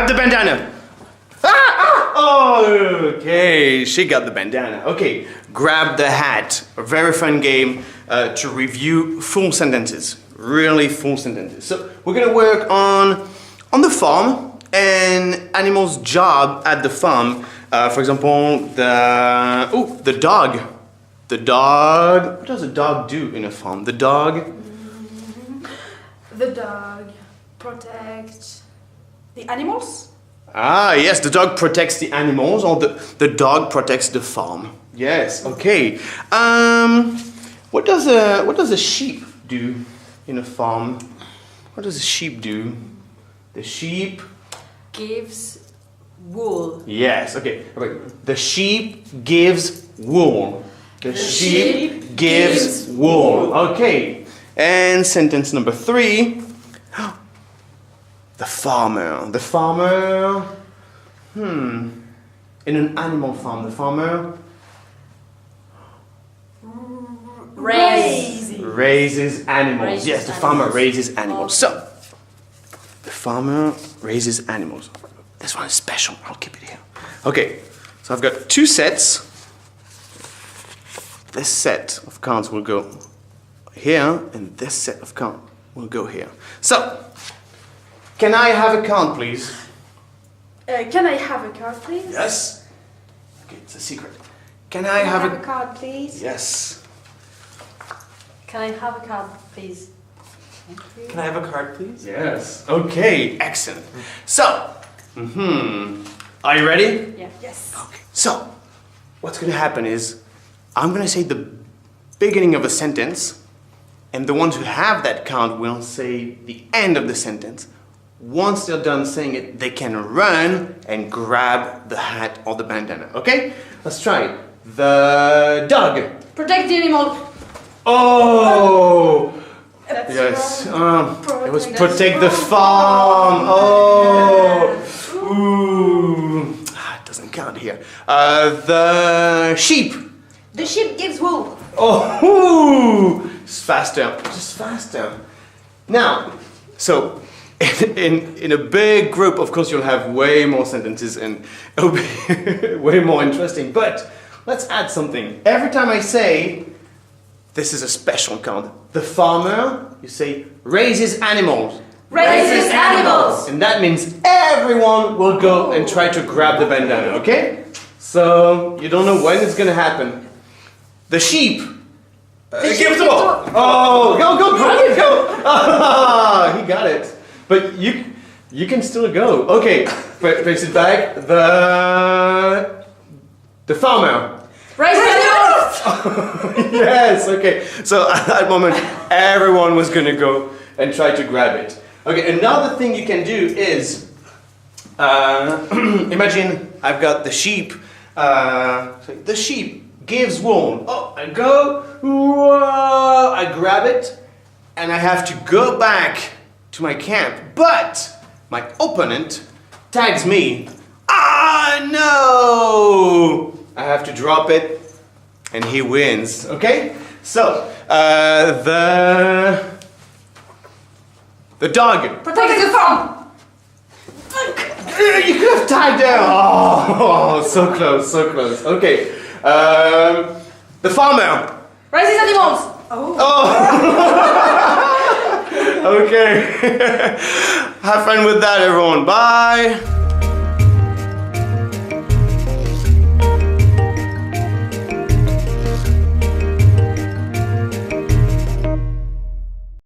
grab the bandana. Oh, okay, she got the bandana. Okay, grab the hat. A very fun game to review full sentences. Really full sentences. So we're gonna work on the farm and animals' job at the farm. For example, the dog. The dog. What does a dog do in a farm? The dog protects the animals. Ah, yes, the dog protects the animals, or the dog protects the farm. Yes, okay. What does a sheep do in a farm? What does a sheep do? The sheep Gives wool. Yes, okay. Wait. The sheep gives wool. The sheep gives wool. Okay. And sentence number 3. The farmer. The farmer. In an animal farm, the farmer raises animals. Yes, the farmer raises animals. So, the farmer raises animals. This one is special. I'll keep it here. Okay, so I've got 2 sets. This set of cards will go here, and this set of cards will go here. So, can I have a card, please? Can I have a card, please? Yes. Okay, it's a secret. Can I have a card, please? Yes. Can I have a card, please? Thank you. Can I have a card, please? Yes. Okay, excellent. So, are you ready? Yeah. Yes. Okay. So, what's going to happen is, I'm going to say the beginning of a sentence, and the ones who have that card will say the end of the sentence. Once they're done saying it, they can run and grab the hat or the bandana. Okay? Let's try it. The dog. Protect the animal. Oh! That's Yes. wrong. It was protect the farm. Oh! Ooh. It doesn't count here. The sheep. The sheep gives wool. Oh! Just faster. Just faster. Now, so in a big group, of course, you'll have way more sentences and it'll be way more interesting. But let's add something. Every time I say, this is a special card. The farmer, you say, raises animals. Raises animals. And that means everyone will go and try to grab the bandana, okay? So, you don't know when it's gonna happen. The sheep. Give the ball. Oh, go, grab it, go. Ah, he got it. But you can still go. Okay, face it back. The farmer. Raises animals. Yes, okay. So at that moment, everyone was gonna go and try to grab it. Okay, another thing you can do is, imagine I've got the sheep. The sheep gives wool. Oh, I go, whoa, I grab it, and I have to go back to my camp. But my opponent tags me. Ah, no! I have to drop it, and he wins. Okay? So, the dog. Protect the farm. You could have tagged there. Oh, so close, so close. Okay. The farmer. Raises animals. Oh. Okay. Have fun with that, everyone. Bye.